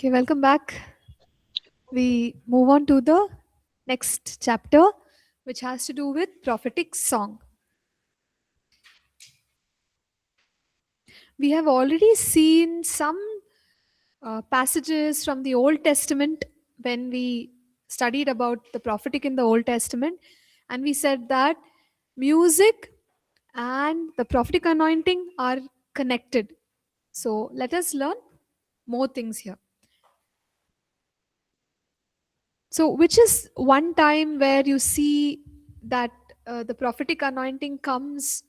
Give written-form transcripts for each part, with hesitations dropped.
Okay, welcome back. We move on to the next chapter, which has to do with prophetic song. We have already seen some passages from the Old Testament when we studied about the prophetic in the Old Testament, and we said that music and the prophetic anointing are connected. So let us learn more things here. So, which is one time where you see that the prophetic anointing comes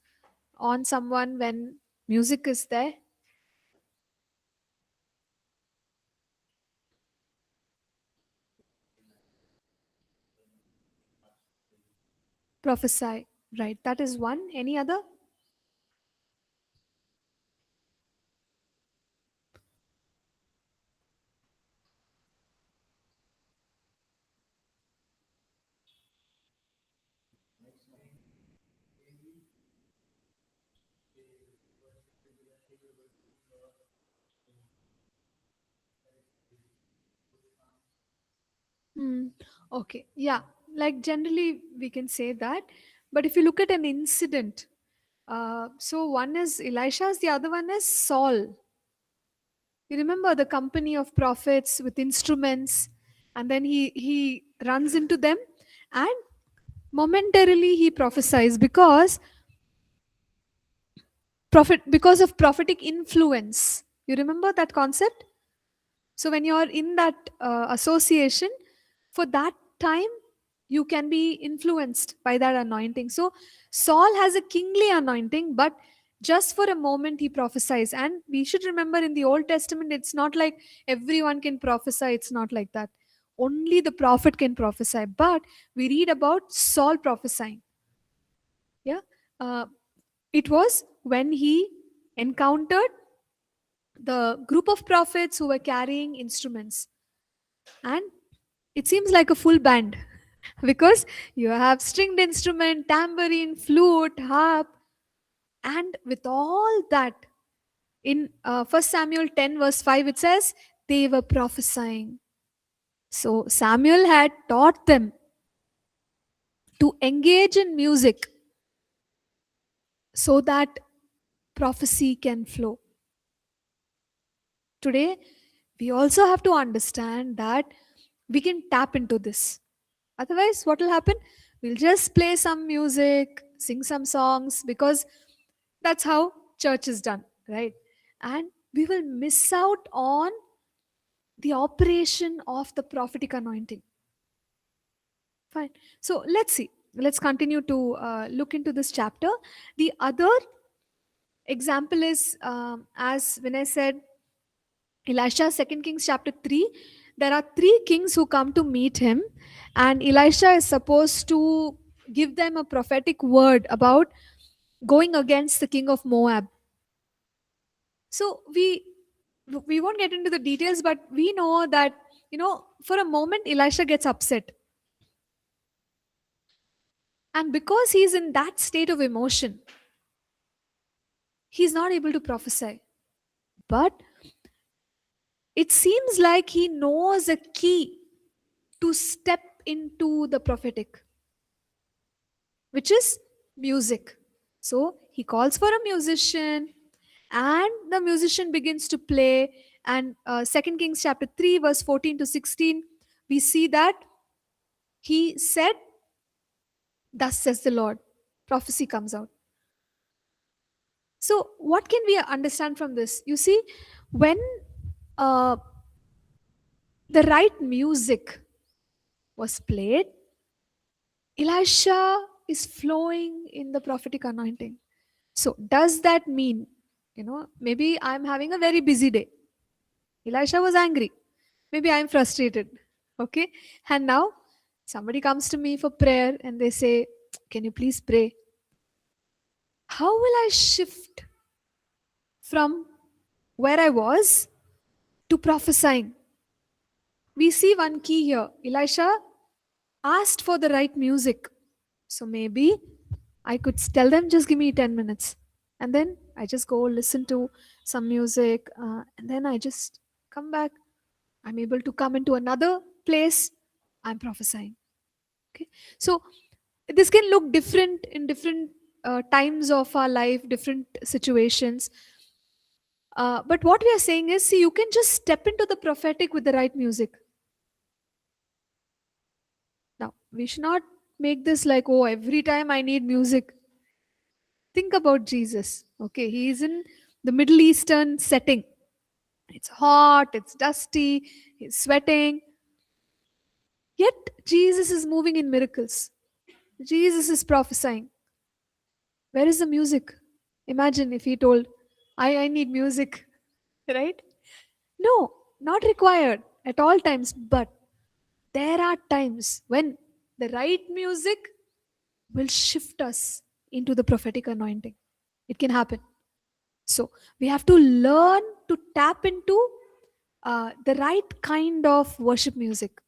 on someone when music is there? Prophesy, right? That is one. Any other? Hmm. Okay, yeah. Like generally, we can say that. But if you look at an incident, so one is Elisha's, the other one is Saul. You remember the company of prophets with instruments, and then he runs into them, and momentarily he prophesies because of prophetic influence. You remember that concept? So when you're in that association, for that time you can be influenced by that anointing. So Saul has a kingly anointing, but just for a moment he prophesies. And we should remember, in the Old Testament it's not like everyone can prophesy. It's not like that. Only the prophet can prophesy. But we read about Saul prophesying. Yeah. uh, it was when he encountered the group of prophets who were carrying instruments, and it seems like a full band because you have stringed instrument, tambourine, flute, harp, and with all that, in 1 Samuel 10 verse 5 it says they were prophesying. So Samuel had taught them to engage in music so that prophecy can flow. Today we also have to understand that we can tap into this. Otherwise, what will happen? We'll just play some music, sing some songs, because that's how church is done, right? And we will miss out on the operation of the prophetic anointing. Fine. So let's see. Let's continue to look into this chapter. The other example is, as when I said, Elisha, 2 Kings chapter 3, there are three kings who come to meet him, and Elisha is supposed to give them a prophetic word about going against the king of Moab. So we won't get into the details, but we know that, for a moment Elisha gets upset, and because he's in that state of emotion, he's not able to prophesy. But it seems like he knows a key to step into the prophetic, which is music. So he calls for a musician, and the musician begins to play. And 2 Kings chapter 3, verse 14 to 16, we see that he said, "Thus says the Lord." Prophecy comes out. So, what can we understand from this? You see, when uh, the right music was played, Elisha is flowing in the prophetic anointing. So, does that mean, maybe I'm having a very busy day? Elisha was angry. Maybe I'm frustrated. Okay. And now somebody comes to me for prayer and they say, "Can you please pray?" How will I shift from where I was to prophesying? We see one key here. Elisha asked for the right music. So maybe I could tell them, just give me 10 minutes. And then I just go listen to some music, and then I just come back. I'm able to come into another place, I'm prophesying. Okay. So this can look different in different times of our life, different situations. But what we are saying is, see, you can just step into the prophetic with the right music. Now, we should not make this like, oh, every time I need music. Think about Jesus. Okay, he is in the Middle Eastern setting. It's hot, it's dusty, he's sweating. Yet, Jesus is moving in miracles. Jesus is prophesying. Where is the music? Imagine if he told, I need music, right? No, not required at all times. But there are times when the right music will shift us into the prophetic anointing. It can happen. So we have to learn to tap into the right kind of worship music.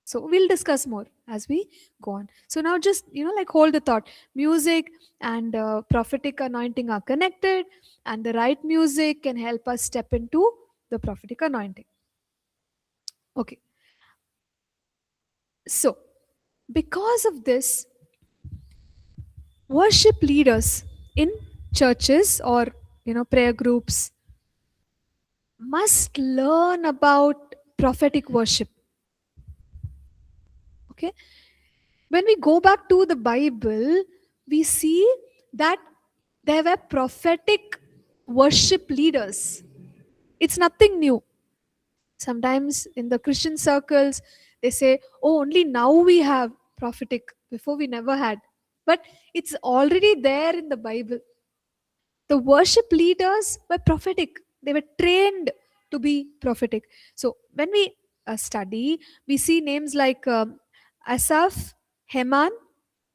So we'll discuss more as we go on. So now just, like hold the thought. Music and prophetic anointing are connected, and the right music can help us step into the prophetic anointing. Okay. So because of this, worship leaders in churches or prayer groups must learn about prophetic worship. Okay. When we go back to the Bible, we see that there were prophetic worship leaders. It's nothing new. Sometimes in the Christian circles, they say, oh, only now we have prophetic, before we never had. But it's already there in the Bible. The worship leaders were prophetic, they were trained to be prophetic. So when we study, we see names like Asaph, Heman,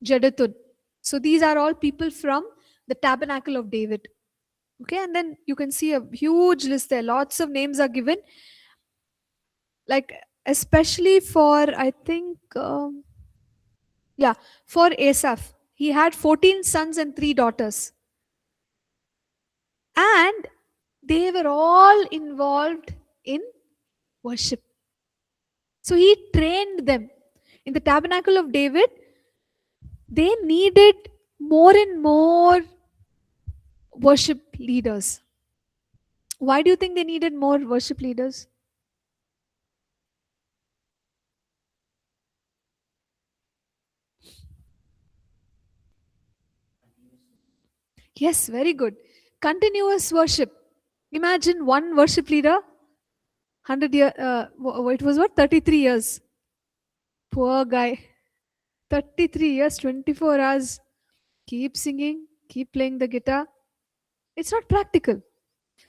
Jeduthun. So these are all people from the tabernacle of David. Okay, and then you can see a huge list there. Lots of names are given, like especially for, I think, yeah, for Asaph. He had 14 sons and 3 daughters. And they were all involved in worship. So he trained them. In the tabernacle of David, they needed more and more worship leaders. Why do you think they needed more worship leaders? Yes, very good. Continuous worship. Imagine one worship leader, 100 year, it was what, 33 years. Poor guy. 33 years, 24 hours. Keep singing, keep playing the guitar. It's not practical.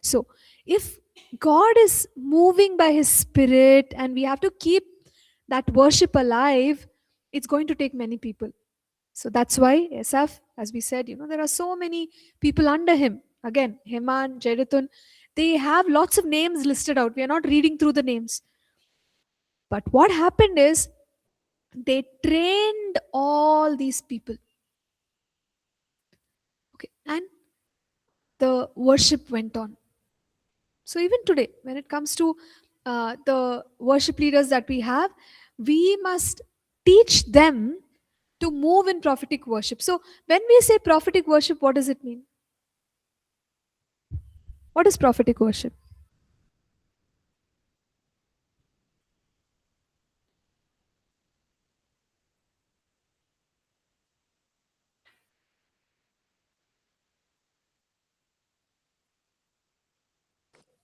So, if God is moving by His Spirit and we have to keep that worship alive, it's going to take many people. So, that's why Asaph, as we said, there are so many people under him. Again, Heman, Jeduthun, they have lots of names listed out. We are not reading through the names. But what happened is they trained all these people. Okay, and the worship went on. So even today, when it comes to the worship leaders that we have, we must teach them to move in prophetic worship. So when we say prophetic worship, what does it mean? What is prophetic worship?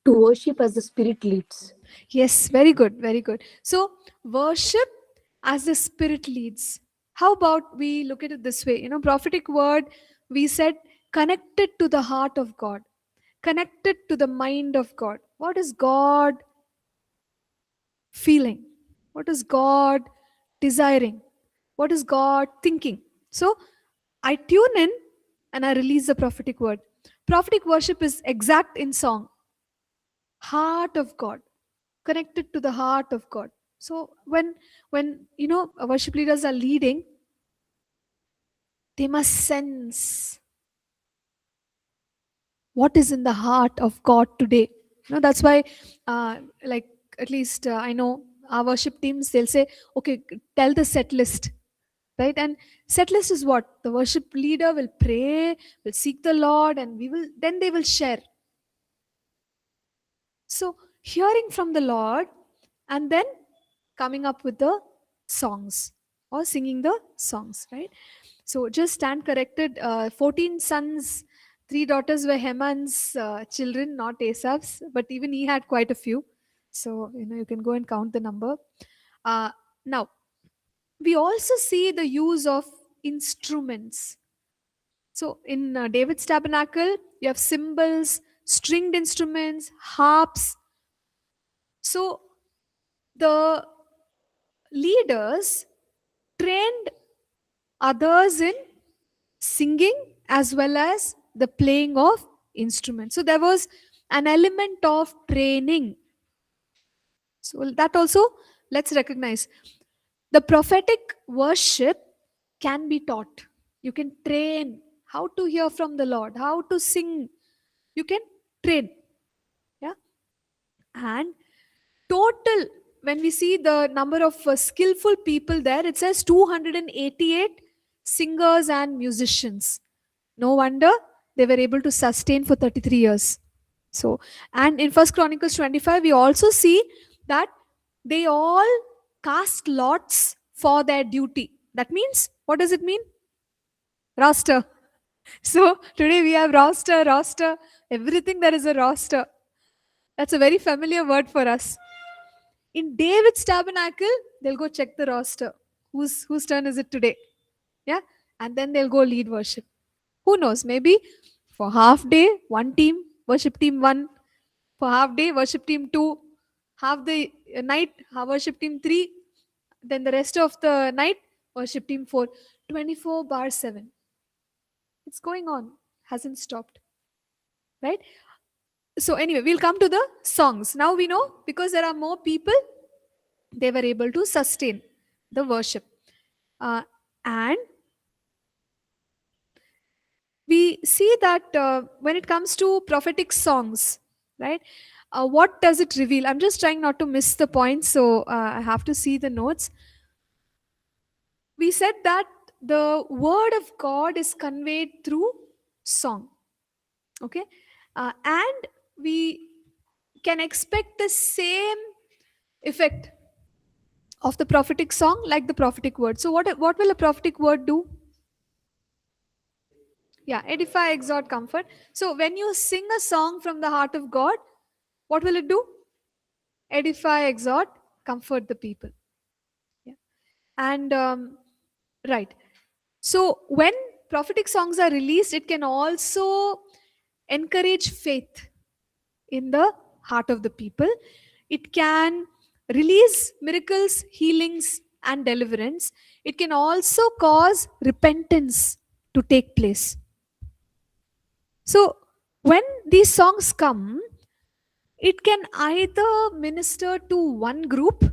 To worship as the Spirit leads. Yes, very good, very good. So worship as the Spirit leads. How about we look at it this way? Prophetic word, we said connected to the heart of God, connected to the mind of God. What is God feeling? What is God desiring? What is God thinking? So I tune in and I release the prophetic word. Prophetic worship is exact in song. Heart of God, connected to the heart of God. So when worship leaders are leading, they must sense what is in the heart of God today. That's why, like at least I know our worship teams, they'll say, okay, tell the set list, right? And set list is what? The worship leader will pray, will seek the Lord, and then they will share. So hearing from the Lord and then coming up with the songs or singing the songs, right? So just stand corrected. 14 sons, 3 daughters were Heman's children, not Asap's, but even he had quite a few. So, you can go and count the number. Now, we also see the use of instruments. So, in David's tabernacle, you have cymbals, stringed instruments, harps. So, the leaders trained others in singing as well as the playing of instruments. So there was an element of training. So that also, let's recognize. The prophetic worship can be taught. You can train how to hear from the Lord, how to sing. You can train. Yeah. And total, when we see the number of skillful people there, it says 288 singers and musicians. No wonder they were able to sustain for 33 years. So, and in First Chronicles 25, we also see that they all cast lots for their duty. That means, what does it mean? Roster. So today we have roster, everything there is a roster. That's a very familiar word for us. In David's tabernacle, they'll go check the roster. Whose turn is it today? Yeah. And then they'll go lead worship. Who knows? Maybe for half day, one team, worship team one. For half day, worship team two. Half the night, worship team three. Then the rest of the night, worship team four. 24/7. It's going on. Hasn't stopped. Right? So anyway, we'll come to the songs. Now we know, because there are more people, they were able to sustain the worship. And we see that when it comes to prophetic songs, right? What does it reveal? I'm just trying not to miss the point, so I have to see the notes. We said that the word of God is conveyed through song. Okay? And we can expect the same effect of the prophetic song like the prophetic word. So what will a prophetic word do? Yeah, edify, exhort, comfort. So when you sing a song from the heart of God, what will it do? Edify, exhort, comfort the people. Yeah. And right. So when prophetic songs are released, it can also encourage faith in the heart of the people. It can release miracles, healings, and deliverance. It can also cause repentance to take place. So when these songs come, it can either minister to one group,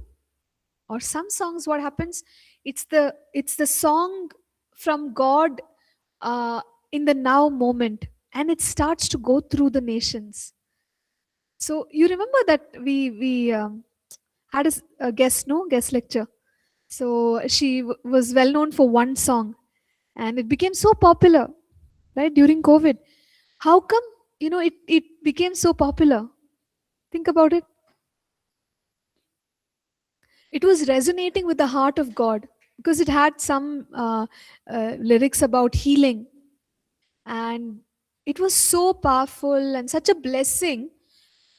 or some songs, what happens, it's the song from God in the now moment, and it starts to go through the nations. So you remember that we had a guest lecture. So she was well known for one song, and it became so popular, right, during COVID. How come, it became so popular? Think about it. It was resonating with the heart of God because it had some lyrics about healing, and it was so powerful and such a blessing,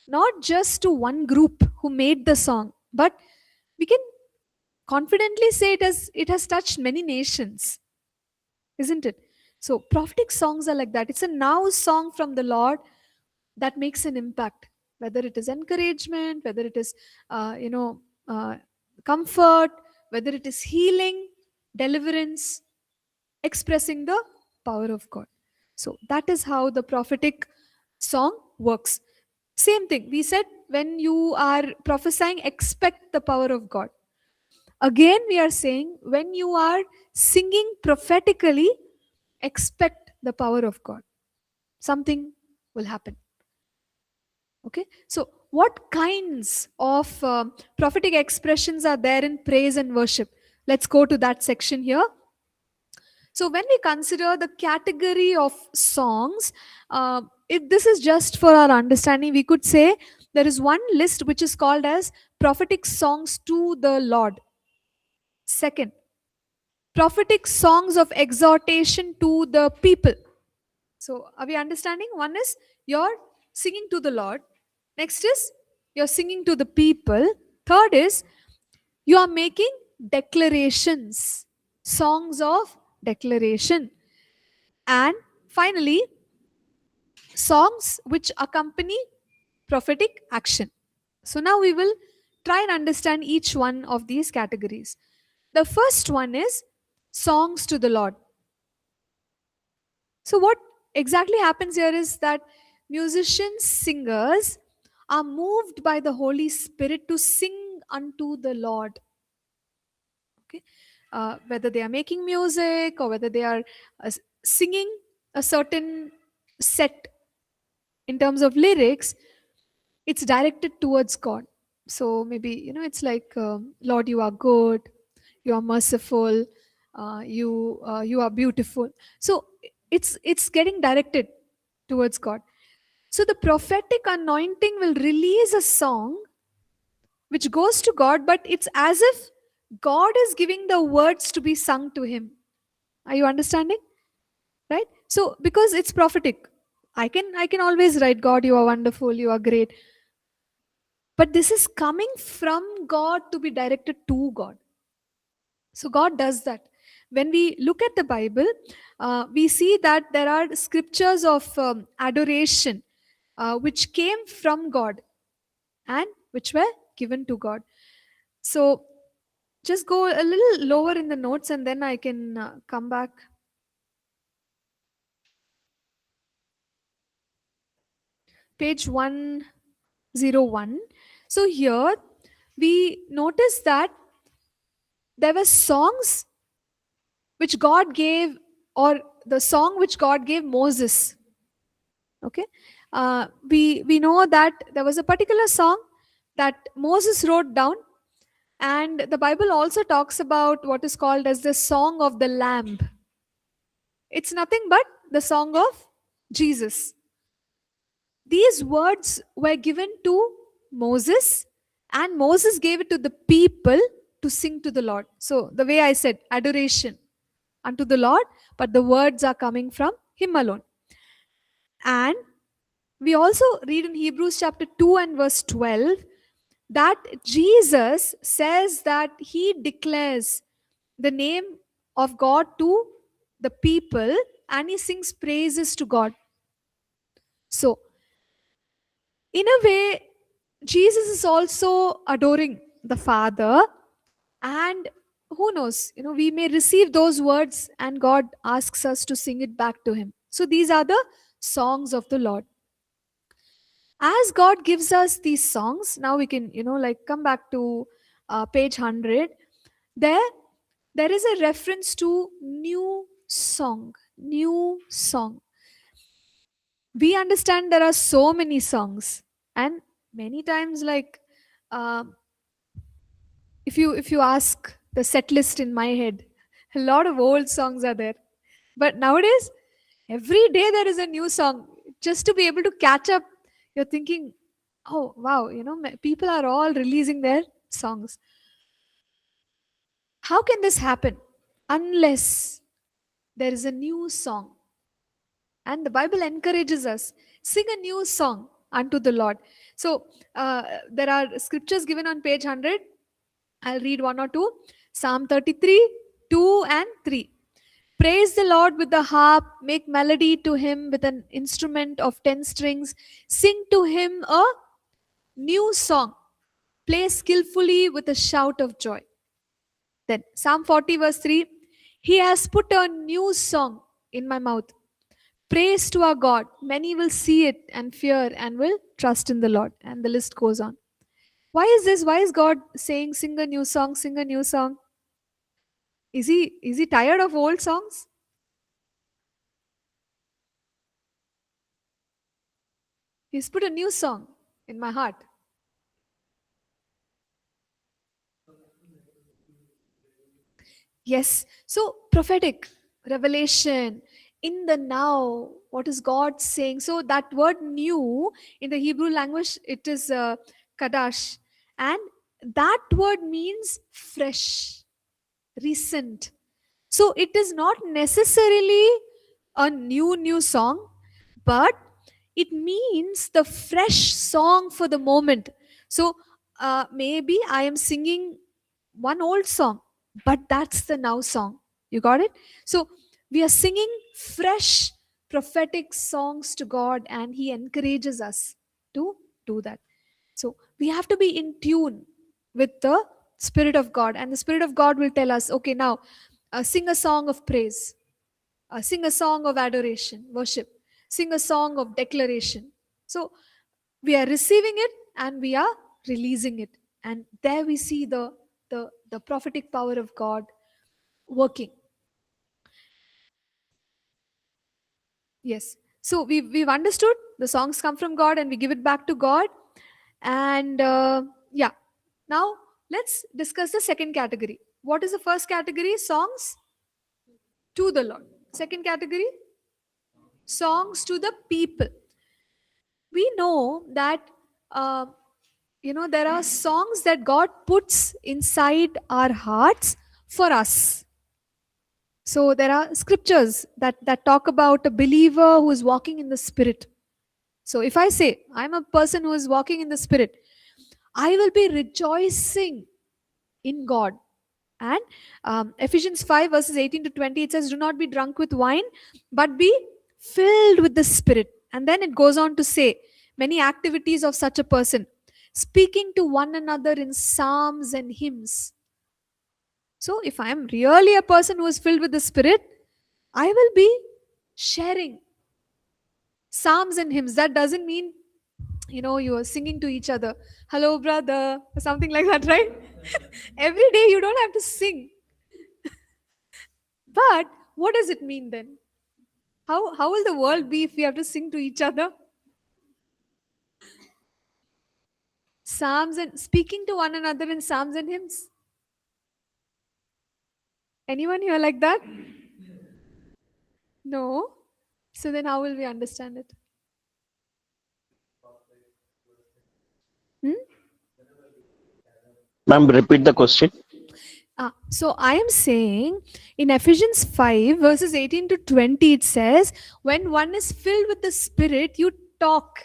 not just to one group who made the song, but we can confidently say it has touched many nations, isn't it? So prophetic songs are like that. It's a now song from the Lord that makes an impact, whether it is encouragement, whether it is uh, comfort, whether it is healing, deliverance, expressing the power of God. So that is how the prophetic song works. Same thing we said, when you are prophesying, expect the power of God. Again we are saying, when you are singing prophetically, expect the power of God. Something will happen. Okay, so what kinds of prophetic expressions are there in praise and worship? Let's go to that section here. So, when we consider the category of songs, if this is just for our understanding, we could say there is one list which is called as prophetic songs to the Lord. Second, prophetic songs of exhortation to the people. So, are we understanding? One is you're singing to the Lord. Next is you're singing to the people. Third is you are making declarations, songs of declaration. And finally, songs which accompany prophetic action. So now we will try and understand each one of these categories. The first one is songs to the Lord. So, what exactly happens here is that musicians, singers are moved by the Holy Spirit to sing unto the Lord. Okay, whether they are making music or whether they are singing a certain set in terms of lyrics, it's directed towards God. So maybe it's like, Lord, you are good, you are merciful, you are beautiful. So it's getting directed towards God. So the prophetic anointing will release a song which goes to God, but it's as if God is giving the words to be sung to him. Are you understanding? Right? So because it's prophetic, I can always write, God, you are wonderful, you are great. But this is coming from God to be directed to God. So God does that. When we look at the Bible, we see that there are scriptures of adoration which came from God and which were given to God. So just go a little lower in the notes and then I can come back. Page 101. So here we notice that there were songs which God gave, or the song which God gave Moses. Okay, we know that there was a particular song that Moses wrote down, and the Bible also talks about what is called as the Song of the Lamb. It's nothing but the song of Jesus. These words were given to Moses, and Moses gave it to the people to sing to the Lord. So, the way I said, adoration unto the Lord, but the words are coming from Him alone. And we also read in Hebrews chapter 2 and verse 12 that Jesus says that He declares the name of God to the people and He sings praises to God. So, in a way, Jesus is also adoring the Father, and who knows, we may receive those words and God asks us to sing it back to Him. So these are the songs of the Lord. As God gives us these songs, now we can, like come back to page 100. There is a reference to new song, new song. We understand there are so many songs, and many times, like, um, if you ask the set list in my head, a lot of old songs are there. But nowadays, every day there is a new song. Just to be able to catch up, you're thinking, oh wow, people are all releasing their songs. How can this happen? Unless there is a new song. And the Bible encourages us, sing a new song unto the Lord. So there are scriptures given on page 100. I'll read one or two. Psalm 33, 2 and 3. Praise the Lord with the harp, make melody to him with an instrument of 10 strings, sing to him a new song, play skillfully with a shout of joy. Then Psalm 40 verse 3, He has put a new song in my mouth. Praise to our God. Many will see it and fear and will trust in the Lord. And the list goes on. Why is this? Why is God saying, sing a new song, sing a new song? Is he tired of old songs? He's put a new song in my heart. Yes. So prophetic, revelation, in the now, what is God saying? So that word new in the Hebrew language, it is kadash. And that word means fresh, recent. So it is not necessarily a new song, but it means the fresh song for the moment. So maybe I am singing one old song, but that's the now song. You got it? So we are singing fresh prophetic songs to God, and He encourages us to do that. So we have to be in tune with the Spirit of God, and the Spirit of God will tell us, okay, now sing a song of praise, sing a song of adoration, worship, sing a song of declaration. So we are receiving it and we are releasing it, and there we see the prophetic power of God working. Yes. So we've understood the songs come from God and we give it back to God. And yeah, now let's discuss the second category. What is the first category? Songs to the Lord. Second category, songs to the people. We know that uh, there are songs that God puts inside our hearts for us. So there are scriptures that talk about a believer who is walking in the Spirit. So if I say I'm a person who is walking in the Spirit, I will be rejoicing in God. And Ephesians 5 verses 18 to 20, it says, do not be drunk with wine, but be filled with the Spirit. And then it goes on to say many activities of such a person: speaking to one another in psalms and hymns. So if I am really a person who is filled with the Spirit, I will be sharing psalms and hymns. That doesn't mean you are singing to each other, hello brother, or something like that, right? Every day you don't have to sing. But what does it mean then? How will the world be if we have to sing to each other? Psalms and speaking to one another in psalms and hymns. Anyone here like that? No. So then how will we understand it? Hmm? Ma'am, repeat the question. So I am saying in Ephesians 5 verses 18 to 20, it says, when one is filled with the Spirit, you talk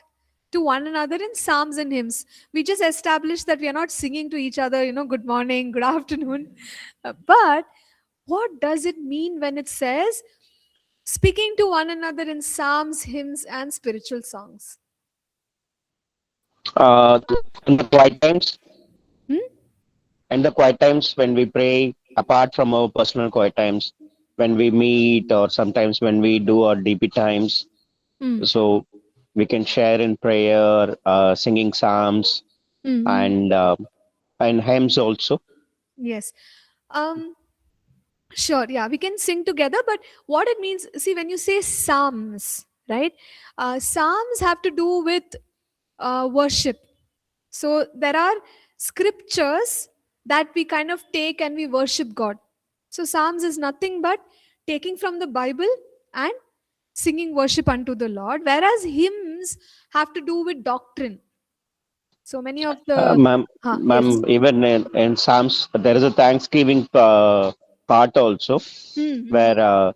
to one another in psalms and hymns. We just established that we are not singing to each other, good morning, good afternoon. But what does it mean when it says speaking to one another in psalms, hymns, and spiritual songs? Uh, in the quiet times, Hmm? when we pray, apart from our personal quiet times, when we meet or sometimes when we do our DP times, Hmm. so we can share in prayer, singing psalms Hmm. and hymns also. Yes. Um, Sure, yeah, we can sing together, but what it means, see, when you say psalms, right? Psalms have to do with worship. So there are scriptures that we kind of take and we worship God. So psalms is nothing but taking from the Bible and singing worship unto the Lord, whereas hymns have to do with doctrine. So many of the, yes. Even in Psalms, there is a Thanksgiving part also Hmm. where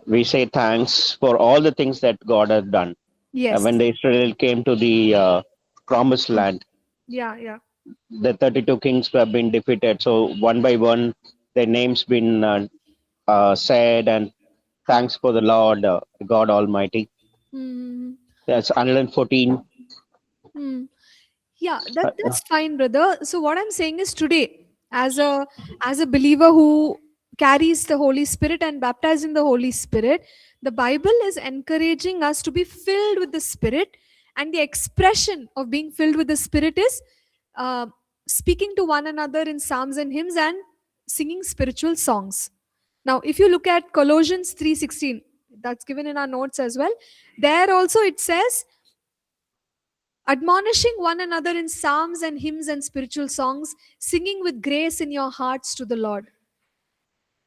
we say thanks for all the things that God has done. Yes. When the Israel came to the promised land, Yeah, yeah. the 32 kings have been defeated. So one by one, their names been said, and thanks for the Lord, God Almighty. Hmm. That's 114. Hmm. Yeah, Uh, that's fine, brother. So what I'm saying is today, as a believer who carries the Holy Spirit and baptized in the Holy Spirit, the Bible is encouraging us to be filled with the Spirit, and the expression of being filled with the Spirit is uh, speaking to one another in psalms and hymns and singing spiritual songs. Now, if you look at Colossians 3:16, that's given in our notes as well. There also it says, admonishing one another in psalms and hymns and spiritual songs, singing with grace in your hearts to the Lord.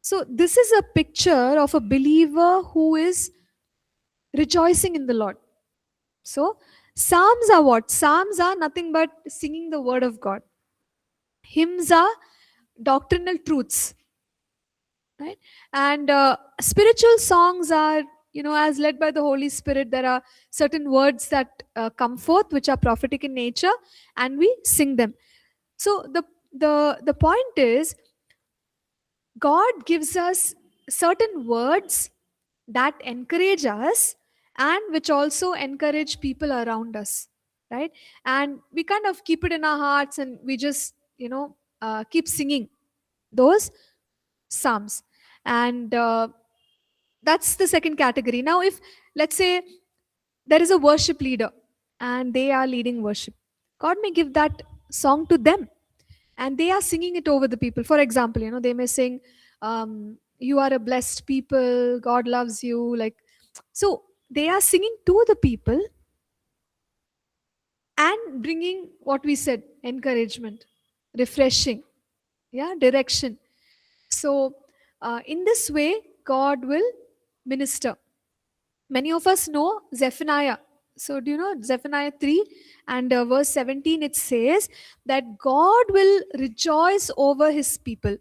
So this is a picture of a believer who is rejoicing in the Lord. So psalms are what? Psalms are nothing but singing the word of God. Hymns are doctrinal truths, right? And spiritual songs are, as led by the Holy Spirit, there are certain words that come forth which are prophetic in nature, and we sing them. So the point is, God gives us certain words that encourage us and which also encourage people around us, right? And we kind of keep it in our hearts, and we just keep singing those psalms. And that's the second category. Now, if, let's say, there is a worship leader and they are leading worship, God may give that song to them and they are singing it over the people. For example, they may sing, you are a blessed people, God loves you, like, so they are singing to the people and bringing what we said, encouragement, refreshing, yeah, direction. So in this way, God will minister. Many of us know Zephaniah. So do you know Zephaniah 3 and verse 17? It says that God will rejoice over his people.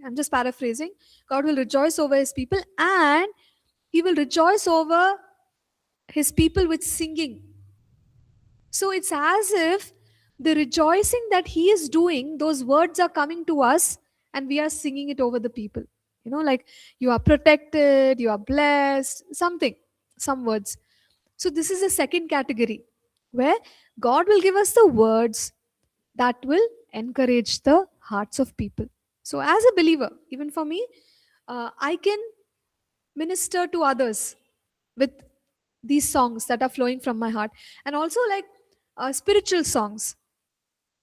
I'm just paraphrasing. God will rejoice over his people, and he will rejoice over his people with singing. So it's as if the rejoicing that he is doing, those words are coming to us and we are singing it over the people. Like, you are protected, you are blessed, something, some words. So this is the second category where God will give us the words that will encourage the hearts of people. So as a believer, even for me, I can minister to others with these songs that are flowing from my heart, and also like spiritual songs.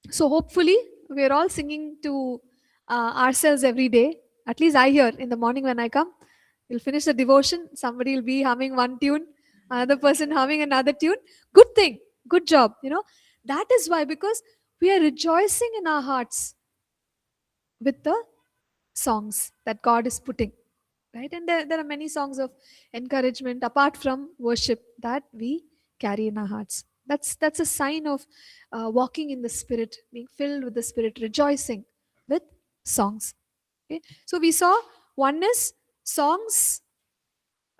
So hopefully we're all singing to ourselves every day. At least I hear in the morning when I come, we'll finish the devotion, somebody will be humming one tune, another person humming another tune. Good thing, good job. That is why, because we are rejoicing in our hearts with the songs that God is putting, right? And there are many songs of encouragement apart from worship that we carry in our hearts. That's a sign of walking in the Spirit, being filled with the Spirit, rejoicing with songs. Okay, so we saw one is songs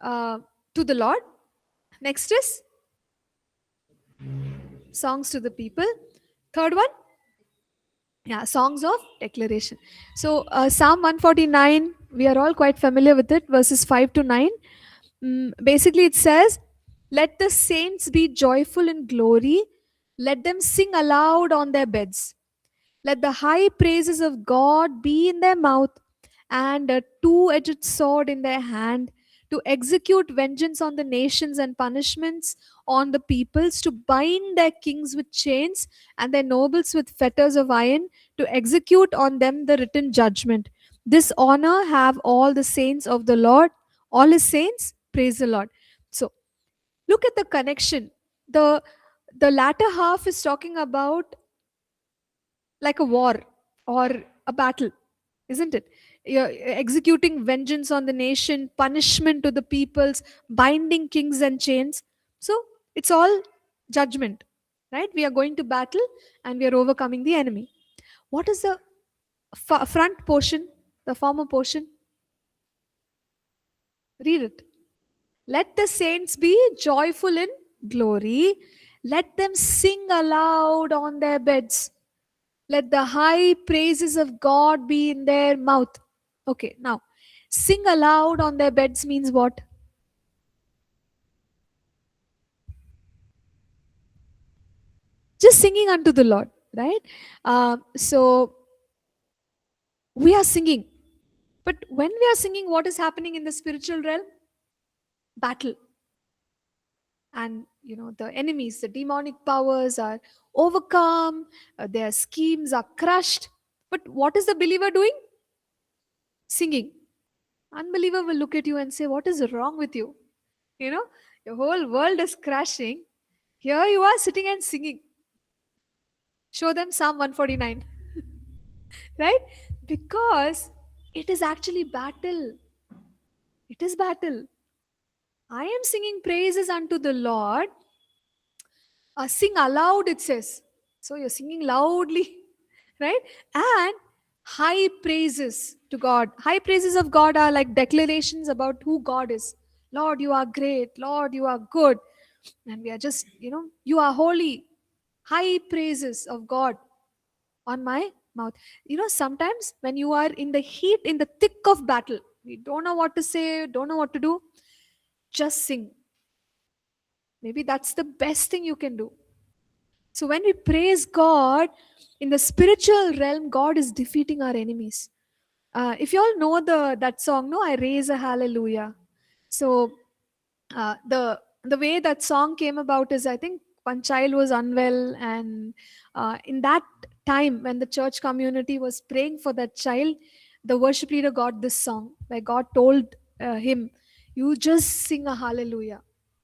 uh, to the Lord. Next is songs to the people. Third one, yeah, songs of declaration. So Psalm 149, we are all quite familiar with it, verses 5 to 9. Basically it says, let the saints be joyful in glory, let them sing aloud on their beds, let the high praises of God be in their mouth, and a two-edged sword in their hand, to execute vengeance on the nations and punishments on the peoples, to bind their kings with chains and their nobles with fetters of iron, to execute on them the written judgment. This honor have all the saints of the Lord. All his saints praise the Lord. So look at the connection. The latter half is talking about like a war or a battle, isn't it? You're executing vengeance on the nation, punishment to the peoples, binding kings and chains. So it's all judgment, right? We are going to battle and we are overcoming the enemy. What is the front portion, the former portion? Read it. Let the saints be joyful in glory. Let them sing aloud on their beds. Let the high praises of God be in their mouth. Okay, now, sing aloud on their beds means what? Just singing unto the Lord, right? So, we are singing. But when we are singing, what is happening in the spiritual realm? Battle. And the enemies, the demonic powers are overcome, their schemes are crushed. But what is the believer doing? Singing. Unbeliever will look at you and say, what is wrong with you? Your whole world is crashing. Here you are sitting and singing. Show them Psalm 149. Right? Because It is actually battle. It is battle. I am singing praises unto the Lord. Sing aloud, it says. So you're singing loudly, right? And high praises to God. High praises of God are like declarations about who God is. Lord, you are great. Lord, you are good. And we are just, you are holy. High praises of God on my mouth. Sometimes when you are in the heat, in the thick of battle, we don't know what to say, don't know what to do, just sing. Maybe that's the best thing you can do. So when we praise God in the spiritual realm, God is defeating our enemies. If you all know that song, no, I raise a hallelujah. So the way that song came about is, I think one child was unwell, and in that time when the church community was praying for that child, the worship leader got this song where God told him, "You just sing a hallelujah,"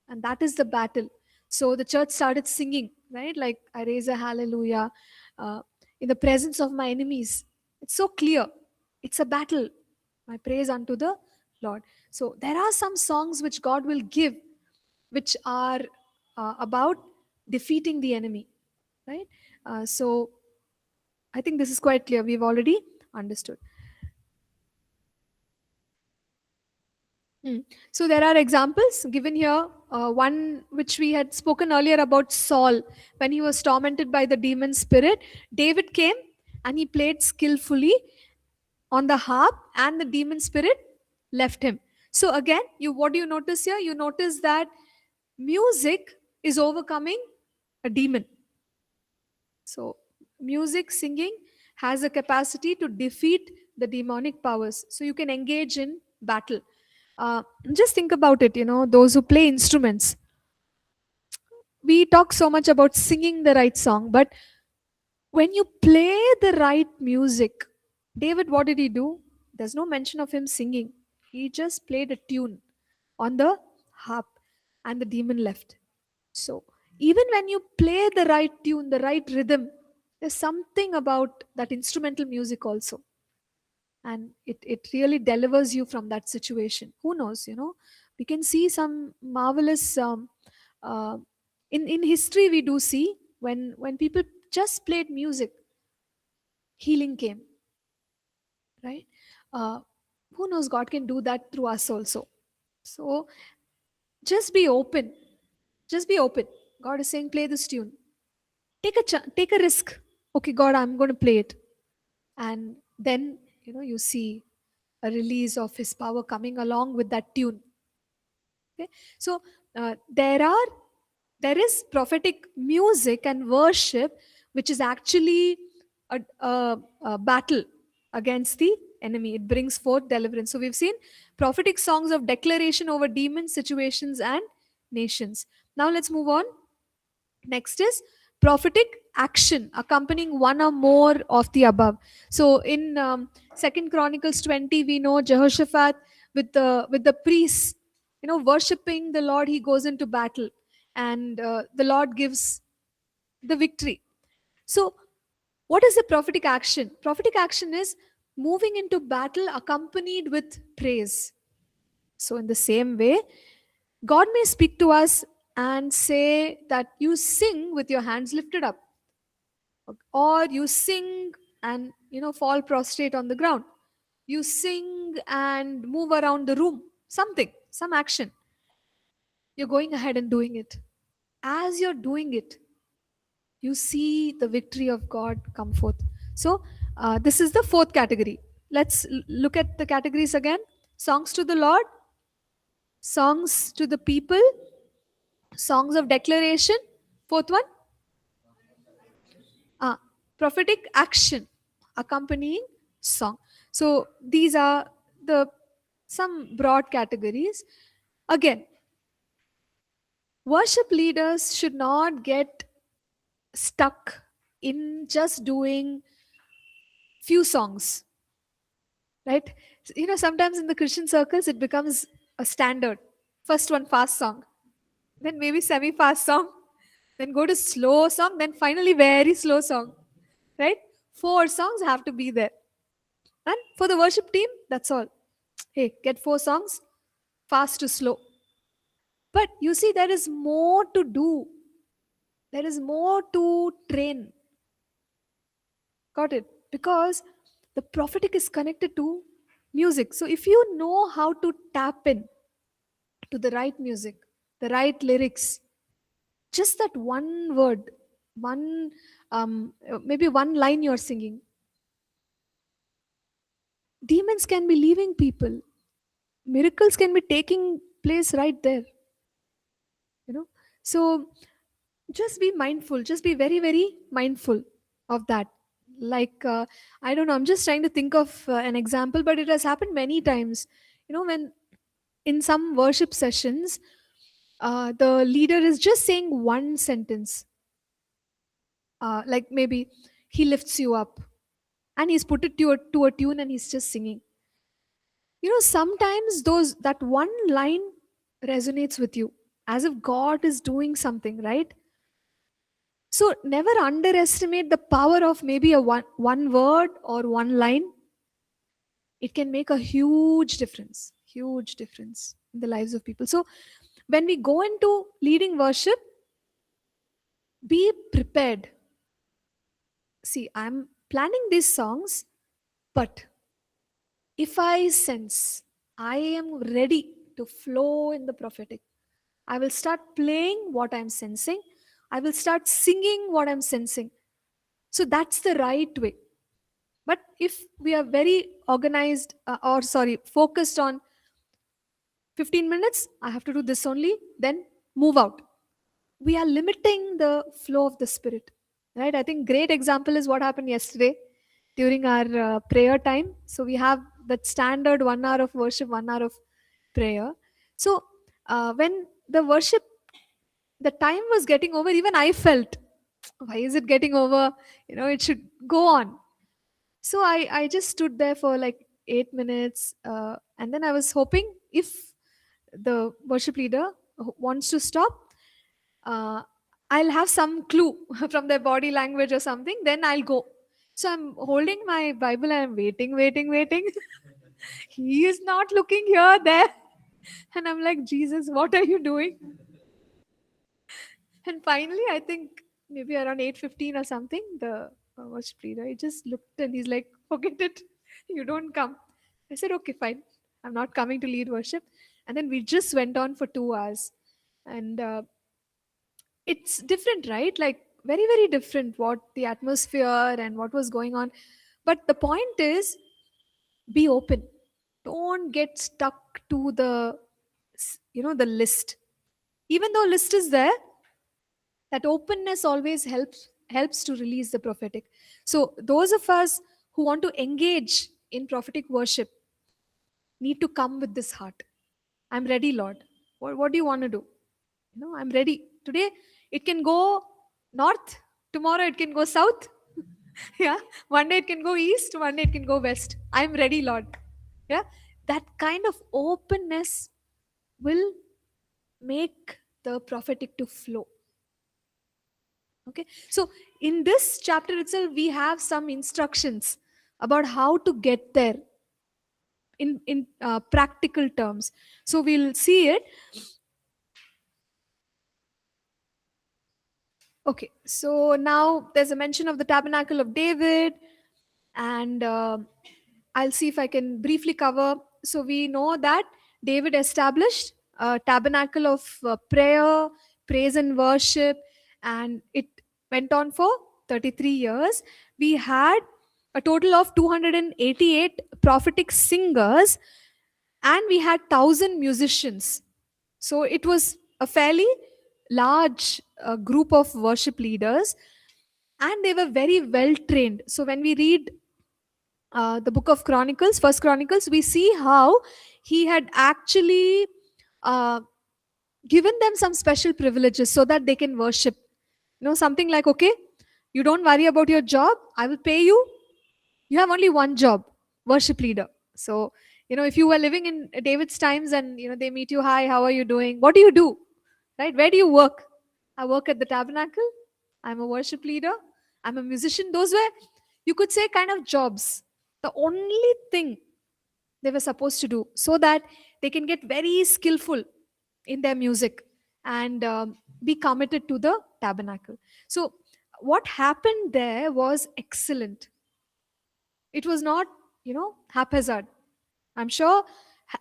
and that is the battle. So the church started singing, right? Like, I raise a hallelujah uh, in the presence of my enemies. It's so clear. It's a battle. My praise unto the Lord. So there are some songs which God will give, which are about defeating the enemy, right? So I think this is quite clear. We've already understood. So there are examples given here. One which we had spoken earlier about Saul, when he was tormented by the demon spirit, David came and he played skillfully on the harp, and the demon spirit left him. So again, what do you notice here? You notice that music is overcoming a demon. So music, singing has a capacity to defeat the demonic powers. So you can engage in battle. Just think about it, those who play instruments. We talk so much about singing the right song, but when you play the right music, David, what did he do? There's no mention of him singing. He just played a tune on the harp, and the demon left. So, even when you play the right tune, the right rhythm, there's something about that instrumental music also. And it really delivers you from that situation. Who knows, we can see some marvelous, uh, in history we do see when people just played music, healing came, right? uh, who knows, God can do that through us also. So just be open. Just be open. God is saying, play this tune. Take a risk. Okay, God, I'm going to play it. And then, you see a release of his power coming along with that tune. Okay, so there is prophetic music and worship which is actually a battle against the enemy. It brings forth deliverance. So we've seen prophetic songs of declaration over demons, situations, and nations. Now let's move on. Next is prophetic action accompanying one or more of the above. So in Second Chronicles 20, we know Jehoshaphat with the priests, worshiping the Lord, he goes into battle, and the Lord gives the victory. So what is the prophetic action? Prophetic action is moving into battle accompanied with praise. So in the same way, God may speak to us and say that you sing with your hands lifted up, or you sing and fall prostrate on the ground. You sing and move around the room, some action. You're going ahead and doing it. As you're doing it, you see the victory of God come forth. So this is the fourth category. Let's look at the categories again. Songs to the Lord, songs to the people, songs of declaration. Fourth one, prophetic action accompanying song. So these are the some broad categories. Again, worship leaders should not get stuck in just doing few songs, right? Sometimes in the Christian circles it becomes a standard. First one, fast song, then maybe semi fast song, then go to slow song, then finally very slow song, right? 4 songs have to be there. And for the worship team, that's all. Hey, get 4 songs, fast to slow. But you see, there is more to do. There is more to train. Got it? Because the prophetic is connected to music. So if you know how to tap in to the right music, the right lyrics, just that one word, one maybe one line you're singing, demons can be leaving people. Miracles can be taking place right there. You know, so just be mindful. Just be very, very mindful of that. Like I don't know. I'm just trying to think of an example, but it has happened many times. You know, when in some worship sessions, the leader is just saying one sentence, like maybe he lifts you up, and he's put it to a tune, and he's just singing. You know, sometimes those that one line resonates with you, as if God is doing something, right? So never underestimate the power of maybe a one word or one line. It can make a huge difference in the lives of people. So when we go into leading worship, be prepared. See, I'm planning these songs, but if I sense I am ready to flow in the prophetic, I will start playing what I'm sensing. I will start singing what I'm sensing. So that's the right way. But if we are very organized, or sorry, focused on 15 minutes, I have to do this only, then move out. We are limiting the flow of the Spirit. Right? I think great example is what happened yesterday during our prayer time. So we have that standard 1 hour of worship, 1 hour of prayer. So when the worship, the time was getting over, even I felt, why is it getting over? You know, it should go on. So I just stood there for like 8 minutes, and then I was hoping if the worship leader wants to stop, uh, I'll have some clue from their body language or something, then I'll go. So I'm holding my Bible and I'm waiting. He is not looking here, there. And I'm like, Jesus, what are you doing? And finally, I think maybe around 8:15 or something, the worship leader, he just looked and he's like, forget it. You don't come. I said, okay, fine. I'm not coming to lead worship. And then we just went on for 2 hours. And it's different, right? Like very, very different what the atmosphere and what was going on. But the point is, be open. Don't get stuck to the list. Even though list is there, that openness always helps to release the prophetic. So those of us who want to engage in prophetic worship need to come with this heart. I'm ready, Lord. What do you want to do? I'm ready. Today it can go north, tomorrow it can go south. Yeah, one day it can go east, one day it can go west. I'm ready, Lord. Yeah, that kind of openness will make the prophetic to flow. Okay, so in this chapter itself we have some instructions about how to get there in practical terms. So we'll see it. Okay, so now there's a mention of the tabernacle of David, and I'll see if I can briefly cover. So we know that David established a tabernacle of prayer, praise, and worship, and it went on for 33 years. We had a total of 288 prophetic singers, and we had 1,000 musicians. So it was a fairly large group of worship leaders, and they were very well trained. So when we read the book of Chronicles, First Chronicles, we see how he had actually uh, given them some special privileges so that they can worship. Something like, okay, you don't worry about your job, I will pay you. You have only one job, worship leader. So, if you were living in David's times and, they meet you, hi, how are you doing? What do you do? Right? Where do you work? I work at the tabernacle. I'm a worship leader. I'm a musician. Those were, you could say, kind of jobs. The only thing they were supposed to do, so that they can get very skillful in their music and be committed to the tabernacle. So what happened there was excellent. It was not, haphazard. I'm sure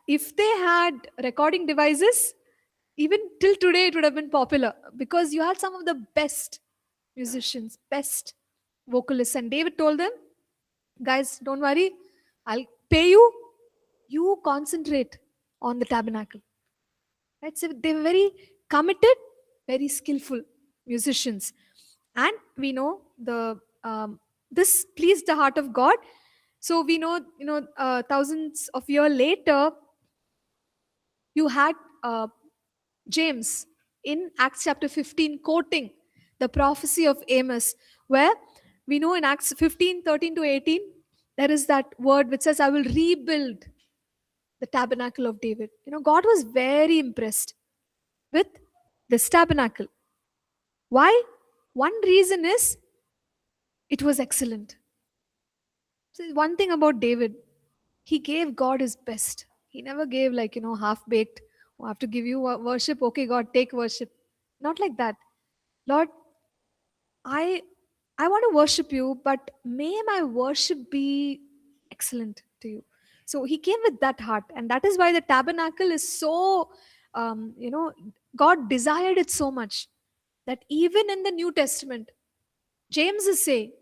if they had recording devices, even till today it would have been popular, because you had some of the best musicians, best vocalists. And David told them, guys, don't worry, I'll pay you. You concentrate on the tabernacle. Right? So they were very committed, very skillful musicians. And we know this pleased the heart of God. So we know, thousands of years later, you had James in Acts chapter 15 quoting the prophecy of Amos, where we know in Acts 15:13-18, there is that word which says, I will rebuild the tabernacle of David. God was very impressed with this tabernacle. Why? One reason is it was excellent. So one thing about David, he gave God his best. He never gave half baked. Oh, I have to give you worship. Okay, God, take worship. Not like that. Lord, I I want to worship you, but may my worship be excellent to you. So he came with that heart, and that is why the tabernacle is so, God desired it so much that even in the New Testament, James is saying,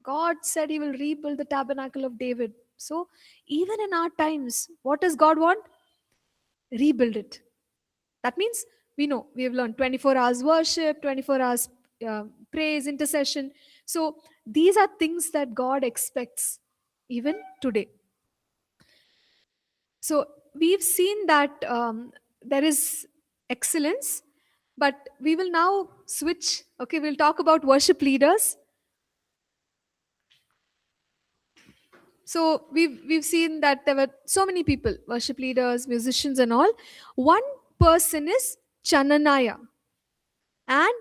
God said he will rebuild the tabernacle of David. So even in our times, what does God want? Rebuild it. That means we know we have learned 24 hours worship, 24 hours praise, intercession. So these are things that God expects even today. So we've seen that there is excellence, but we will now switch. Okay, we'll talk about worship leaders. So we've seen that there were so many people, worship leaders, musicians, and all. One person is Chananaya, and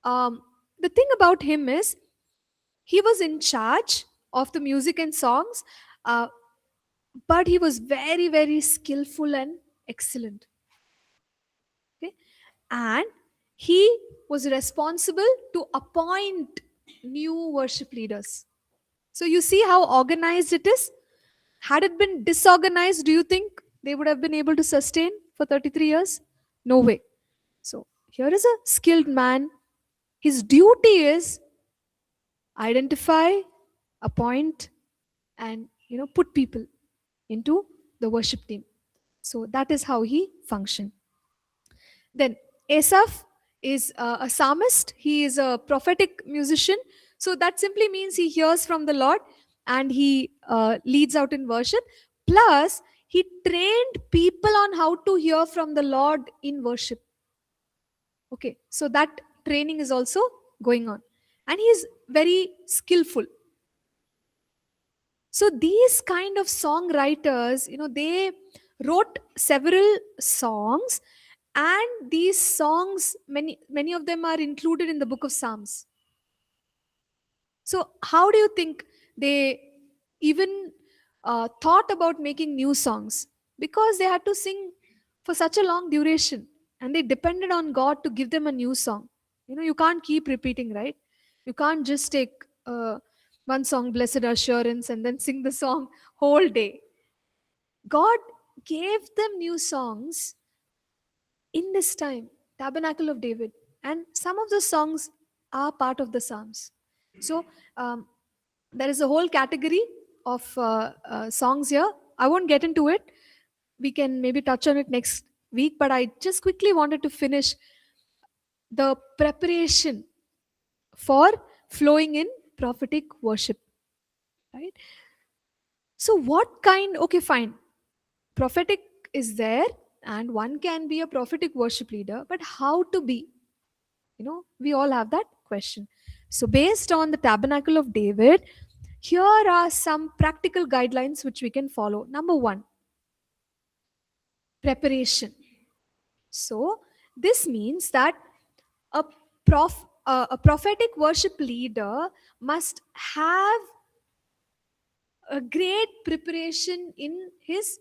the thing about him is he was in charge of the music and songs, uh, but he was very, very skillful and excellent. Okay, and he was responsible to appoint new worship leaders. So you see how organized it is. Had it been disorganized, do you think they would have been able to sustain for 33 years? No way. So here is a skilled man. His duty is identify, appoint, and put people into the worship team. So that is how he functioned. Then Asaph is a psalmist. He is a prophetic musician. So that simply means he hears from the Lord and he leads out in worship. Plus, he trained people on how to hear from the Lord in worship. Okay, so that training is also going on. And he is very skillful. So these kind of songwriters, they wrote several songs, and these songs, many of them are included in the book of Psalms. So how do you think they even thought about making new songs? Because they had to sing for such a long duration, and they depended on God to give them a new song. You can't keep repeating, right? You can't just take one song, Blessed Assurance, and then sing the song whole day. God gave them new songs in this time, Tabernacle of David, and some of the songs are part of the Psalms. So there is a whole category of songs here. I won't get into it. We can maybe touch on it next week, but I just quickly wanted to finish the preparation for flowing in prophetic worship, right? So what kind, okay, fine, prophetic is there, and one can be a prophetic worship leader, but how to be? We all have that question. So based on the Tabernacle of David, here are some practical guidelines which we can follow. Number one, preparation. So this means that a a prophetic worship leader must have a great preparation in his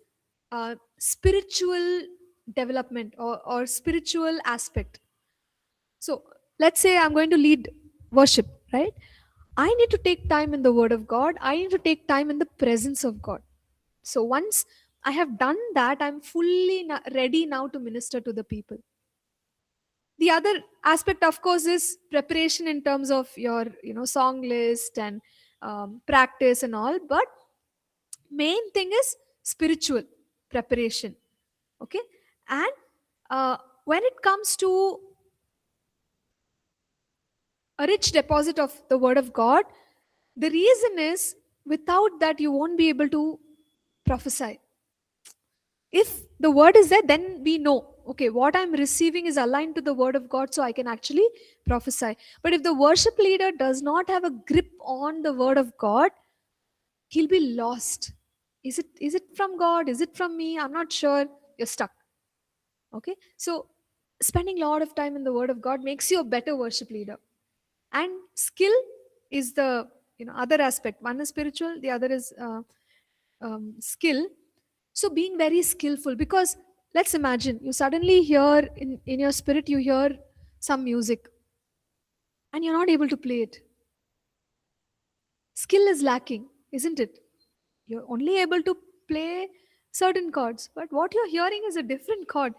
spiritual development or spiritual aspect. So let's say I'm going to lead worship, right? I need to take time in the Word of God. I need to take time in the presence of God. So once I have done that, I'm fully ready now to minister to the people. The other aspect, of course, is preparation in terms of your, song list and practice and all. But main thing is spiritual preparation. Okay, and when it comes to a rich deposit of the Word of God, the reason is without that you won't be able to prophesy. If the word is there, then we know, okay, what I'm receiving is aligned to the Word of God, so I can actually prophesy. But if the worship leader does not have a grip on the Word of God, he'll be lost. Is it from God? Is it from me? I'm not sure. You're stuck. Okay, so spending a lot of time in the Word of God makes you a better worship leader. And skill is the other aspect. One is spiritual, the other is skill. So being very skillful, because let's imagine you suddenly hear in your spirit, you hear some music and you're not able to play it. Skill is lacking, isn't it? You're only able to play certain chords, but what you're hearing is a different chord.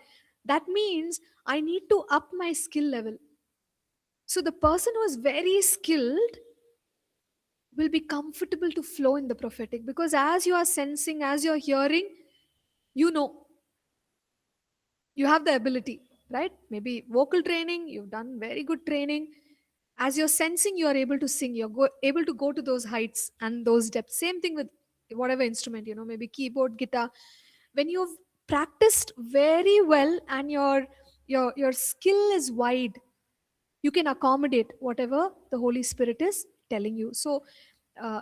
That means I need to up my skill level. So the person who is very skilled will be comfortable to flow in the prophetic, because as you are sensing, as you're hearing, you know, you have the ability, right? Maybe vocal training, you've done very good training. As you're sensing, you are able to sing, able to go to those heights and those depths. Same thing with whatever instrument, maybe keyboard, guitar. When you've practiced very well and your skill is wide, you can accommodate whatever the Holy Spirit is telling you. So uh,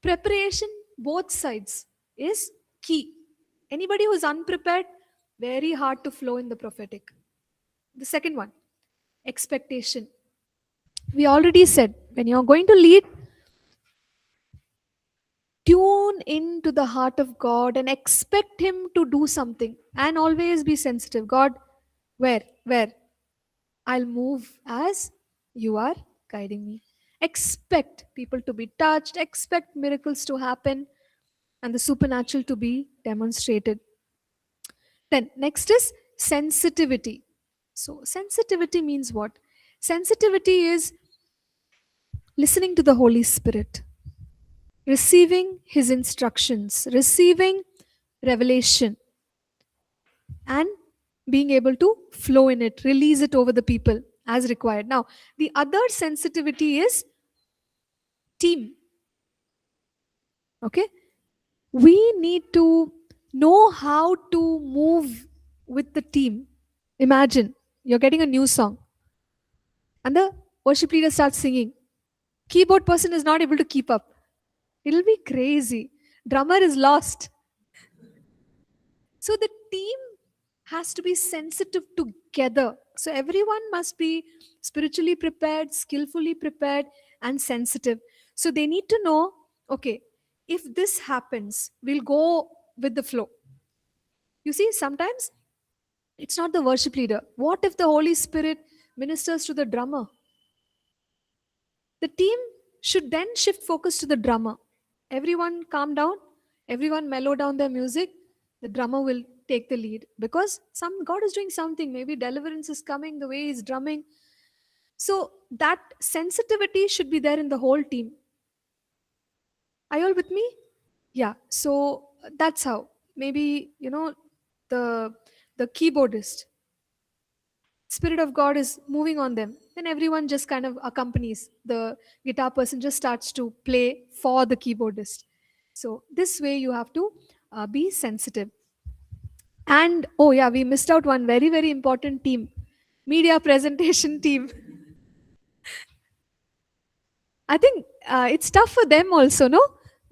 preparation, both sides, is key. Anybody who's unprepared, very hard to flow in the prophetic. The second one, expectation. We already said, when you're going to lead, tune into the heart of God and expect Him to do something, and always be sensitive. God, where? I'll move as you are guiding me. Expect people to be touched, expect miracles to happen, and the supernatural to be demonstrated. Then, next is sensitivity. So, sensitivity means what? Sensitivity is listening to the Holy Spirit, receiving His instructions, receiving revelation, and being able to flow in it, release it over the people as required. Now, the other sensitivity is team. Okay, we need to know how to move with the team. Imagine you're getting a new song and the worship leader starts singing. Keyboard person is not able to keep up. It'll be crazy. Drummer is lost. So the team has to be sensitive together. So everyone must be spiritually prepared, skillfully prepared, and sensitive. So they need to know, okay, if this happens, we'll go with the flow. You see, sometimes it's not the worship leader. What if the Holy Spirit ministers to the drummer? The team should then shift focus to the drummer. Everyone calm down, everyone mellow down their music. The drummer will take the lead, because God is doing something. Maybe deliverance is coming the way he's drumming. So that sensitivity should be there in the whole team. Are you all with me? Yeah. So that's how. Maybe the keyboardist, Spirit of God is moving on them, then everyone just kind of accompanies. The guitar person just starts to play for the keyboardist. So this way you have to be sensitive. And oh yeah, we missed out one very, very important team, media presentation team. I think it's tough for them also, no?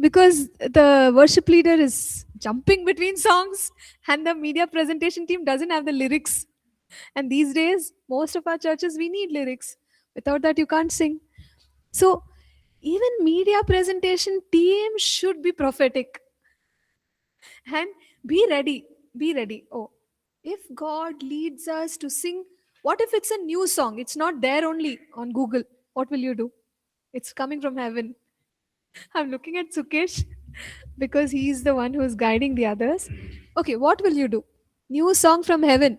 Because the worship leader is jumping between songs and the media presentation team doesn't have the lyrics. And these days, most of our churches, we need lyrics. Without that, you can't sing. So Even media presentation team should be prophetic. And be ready. Be ready. Oh, if God leads us to sing, what if it's a new song? It's not there only on Google. What will you do? It's coming from heaven. I'm looking at Sukesh because he's the one who's guiding the others. Okay, what will you do? New song from heaven.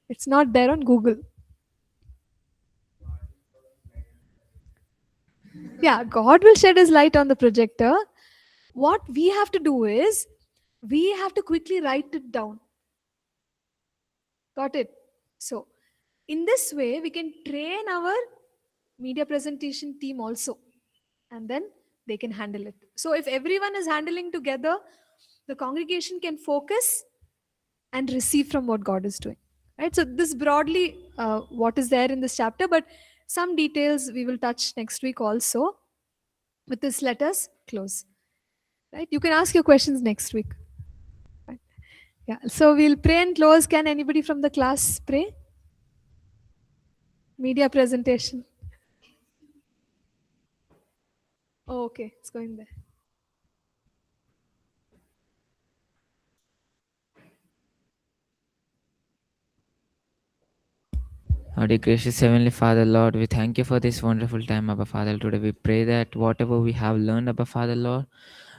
It's not there on Google. Yeah, God will shed his light on the projector. What we have to do is we have to quickly write it down. Got it? So, in this way, we can train our media presentation team also, and then they can handle it. So, if everyone is handling together, the congregation can focus and receive from what God is doing. Right? So, this broadly what is there in this chapter, but some details we will touch next week also. With this, let us close. Right? You can ask your questions next week. Right? Yeah. So we'll pray and close. Can anybody from the class pray? Media presentation. Oh, okay. It's going there. Our dear gracious Heavenly Father, Lord, we thank you for this wonderful time, Abba Father. Today we pray that whatever we have learned, Abba Father, Lord,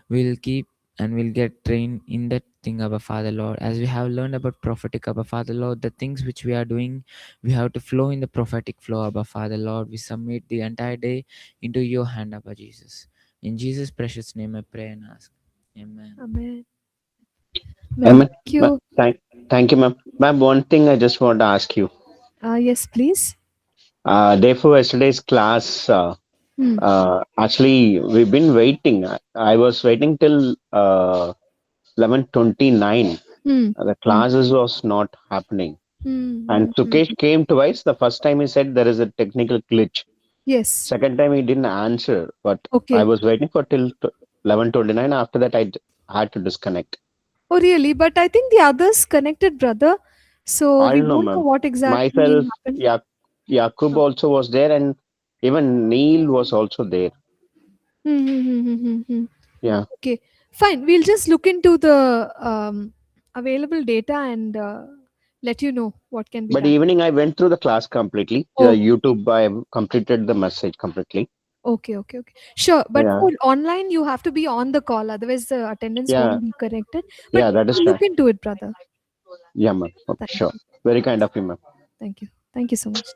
we'll keep and we'll get trained in that thing, Abba Father, Lord. As we have learned about prophetic, Abba Father, Lord, the things which we are doing, we have to flow in the prophetic flow, Abba Father, Lord. We submit the entire day into your hand, Abba Jesus. In Jesus' precious name I pray and ask. Amen. Amen. Amen. Thank you. Thank you, ma'am. Ma'am, one thing I just want to ask you. Yes, please. Therefore, yesterday's class, Hmm. actually, we've been waiting. I was waiting till 11:29. Hmm. The classes was not happening. And Sukesh came twice. The first time he said there is a technical glitch. Yes. Second time he didn't answer, but Okay. I was waiting for till 11:29. After that, had to disconnect. Oh, really? But I think the others connected, brother. So I we don't know, don't know ma'am. what exactly Myself, happened. Yakub also was there, and even Neil was also there. Yeah. Okay, fine. We'll just look into the available data and let you know what can be But done. evening, I went through the class completely. The Oh, YouTube, I completed the message completely. okay. Sure. But Yeah. for online, you have to be on the call. Otherwise, the attendance Yeah. won't be corrected. But Yeah, that is we'll right. look into it, brother. Yeah, ma'am. Okay, Thank sure. you. Very kind of you, ma'am. Thank you. Thank you so much.